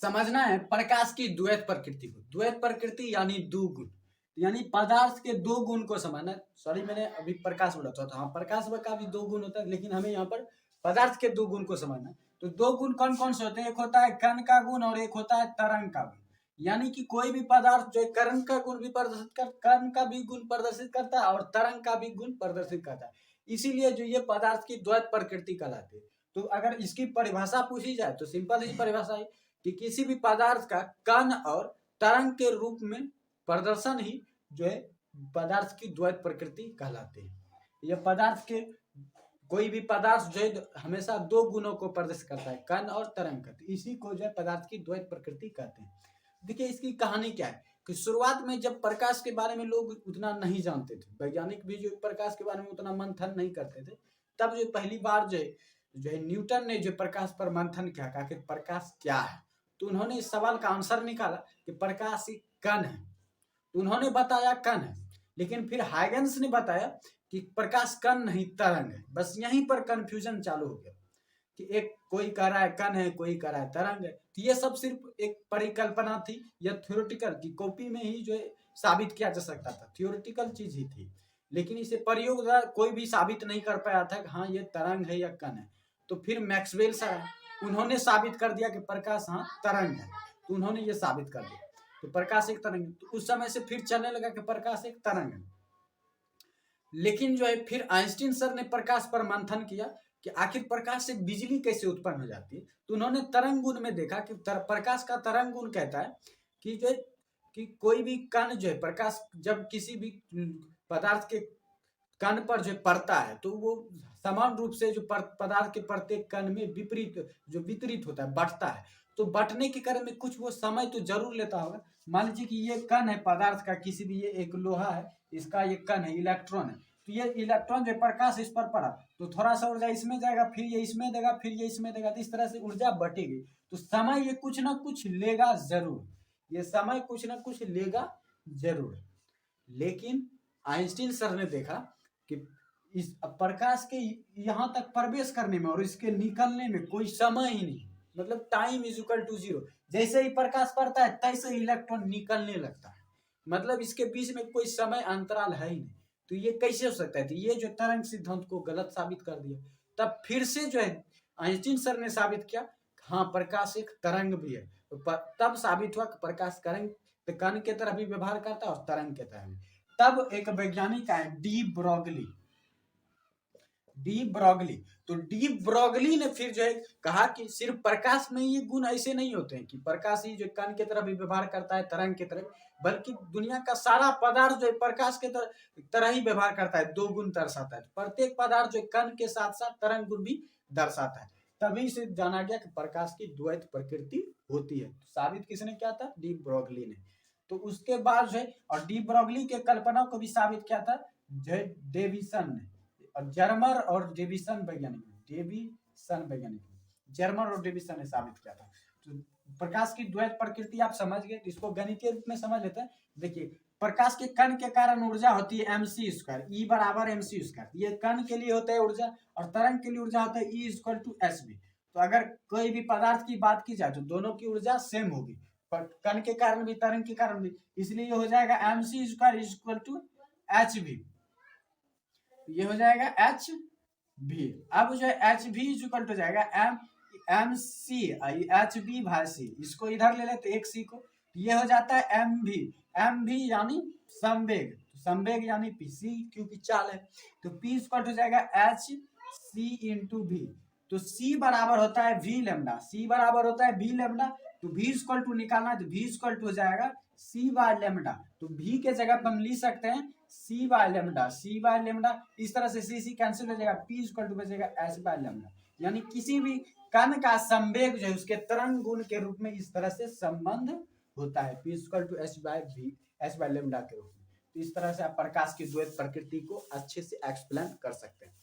समझना है प्रकाश की द्वैत प्रकृति को। द्वैत प्रकृति यानी दो गुण, यानी पदार्थ के दो गुण को समझना। सॉरी, मैंने अभी प्रकाश बोला था। हाँ, प्रकाश का भी दो गुण होता है, लेकिन हमें यहाँ पर पदार्थ के दो गुण को समझना है। तो दो गुण कौन कौन से होते हैं? एक होता है कण का गुण और एक होता है तरंग का गुण। यानी कि कोई भी पदार्थ जो कण का गुण भी प्रदर्शित कर, कण का भी गुण प्रदर्शित करता है और तरंग का भी गुण प्रदर्शित करता है। इसीलिए जो ये पदार्थ की द्वैत प्रकृति कहलाती है। तो अगर इसकी परिभाषा पूछी जाए तो सिंपल ही परिभाषा है कि किसी भी पदार्थ का कण और तरंग के रूप में प्रदर्शन ही जो है पदार्थ की द्वैत प्रकृति कहलाते हैं। यह पदार्थ के कोई भी पदार्थ जो है हमेशा दो गुणों को प्रदर्शित करता है, कण और तरंग का। इसी को जो है पदार्थ की द्वैत प्रकृति कहते हैं। देखिए इसकी कहानी क्या है कि शुरुआत में जब प्रकाश के बारे में लोग उतना नहीं जानते थे, वैज्ञानिक भी जो प्रकाश के बारे में उतना मंथन नहीं करते थे, तब जो पहली बार जो है न्यूटन ने जो प्रकाश पर मंथन किया, कहा कि प्रकाश क्या है। तो उन्होंने इस सवाल का आंसर निकाला कि प्रकाश एक कण है। तो उन्होंने बताया कण है, लेकिन फिर हाइगन्स ने बताया कि प्रकाश कण नहीं तरंग है। बस यहीं पर कंफ्यूजन चालू हो गया कि एक कोई कह रहा है कण है, कोई कह रहा है तरंग है। तो ये सब सिर्फ एक परिकल्पना थी या थ्योरेटिकल की कॉपी में ही जो है साबित किया जा सकता था, थ्योरेटिकल चीज ही थी। लेकिन इसे प्रयोग द्वारा कोई भी साबित नहीं कर पाया था कि हाँ ये तरंग है या कण है। तो फिर मैक्सवेल सर उन्होंने साबित कर दिया कि प्रकाश हाँ तरंग है। तो उन्होंने ये साबित कर दिया तो प्रकाश एक तरंग है। तो उस समय से फिर चलने लगा कि प्रकाश एक तरंग है। लेकिन जो है फिर आइंस्टीन सर ने प्रकाश पर मंथन किया कि आखिर प्रकाश से बिजली कैसे उत्पन्न हो जाती है। तो उन्होंने तरंग गुण में देखा कि प्रकाश का तरंग गुण कहता है कि जो है कि कोई भी कण जो है प्रकाश जब किसी भी पदार्थ के कण पर जो पड़ता है तो वो समान रूप से जो पदार्थ के प्रत्येक कण में वितरित होता है, बढ़ता है। तो बढ़ने के क्रम में कुछ वो समय तो जरूर लेता होगा। मान लीजिए कि ये कण है पदार्थ का, किसी भी, ये एक लोहा है, इसका ये कण है, इलेक्ट्रॉन है। तो ये इलेक्ट्रॉन जो प्रकाश इस पर पड़ा तो थोड़ा सा ऊर्जा इसमें जाएगा, फिर ये इसमें देगा, फिर ये इसमें देगा। तो इस तरह से ऊर्जा बटेगी। तो समय ये कुछ ना कुछ लेगा जरूर, ये समय कुछ ना कुछ लेगा जरूर। लेकिन आइंस्टीन सर ने देखा कि इस प्रकाश के यहाँ तक प्रवेश करने में और इसके निकलने में कोई समय ही नहीं, मतलब time is equal to zero. जैसे ही प्रकाश पड़ता है तैसे ही इलेक्ट्रॉन निकलने लगता है, मतलब इसके बीच में कोई समय अंतराल है ही नहीं। तो ये कैसे हो सकता है? तो ये जो तरंग सिद्धांत को गलत साबित कर दिया। तब फिर से जो है आइंस्टीन सर ने साबित किया हाँ प्रकाश एक तरंग भी है। तो तब साबित हुआ कि प्रकाश कण के तरह भी व्यवहार करता है और तरंग के तरह भी। तब एक वैज्ञानिक आए डी ब्रोगली। तो डी ब्रोगली ने फिर जो है कहा कि सिर्फ प्रकाश में ये गुण ऐसे नहीं होते हैं कि प्रकाश ही जो कण के तरह भी व्यवहार करता है, तरंग के तरह, बल्कि दुनिया का सारा पदार्थ जो है प्रकाश के तरह ही व्यवहार करता है, दो गुण दर्शाता है। प्रत्येक पदार्थ जो कण के साथ साथ तरंग गुण भी दर्शाता है। तभी से जाना गया कि प्रकाश की द्वैत प्रकृति होती है। साबित किसने किया था? डी ब्रोगली ने। तो उसके बाद जो है और डी ब्रोगली के कल्पना को भी साबित किया था डेविसन ने, और जर्मर और डेविसन वैज्ञानिक जर्मर और डेविसन ने साबित किया था। तो प्रकाश की द्वैत प्रकृति आप समझ गए, इसको गणितीय रूप में समझ लेते हैं। देखिए प्रकाश के कण के कारण ऊर्जा होती है mc², E बराबर mc²। ये कण के लिए होता है ऊर्जा और तरंग के लिए ऊर्जा होता है E=hb। तो अगर कोई भी पदार्थ की बात की जाए तो दोनों की ऊर्जा सेम होगी, कण के कारण भी तरंग के कारण भी। इसलिए हो जाएगा mc² hb। ये हो जाएगा एच भी। अब जो है एच भी इक्वल हो जाएगा एम सी एच बी भाई सी। इसको इधर ले लेते एक सी को, ये हो जाता है एम भी यानी संवेग, संवेग यानी पी, सी क्योंकि चाल है। तो पी इक्वल हो जाएगा एच सी इंटू भी। तो सी बराबर होता है वी लेमडा, सी बराबर होता है वी लेमडा। तो वी इक्वल टू निकालना है तो वी इक्वल टू हो जाएगा सी बाय लेमडा। तो भी के जगह पर हम लिख सकते हैं C by lambda, C by lambda. इस तरह से सी कैंसिल हो जाएगा, पी इक्वल टू बचेगा एच बाय लेमडा। यानी किसी भी कण का संवेग जो है उसके तरंग गुण के रूप में इस तरह से संबंध होता है, P equal to H by lambda के रूप में। तो इस तरह से आप प्रकाश की द्वैत प्रकृति को अच्छे से एक्सप्लेन कर सकते हैं।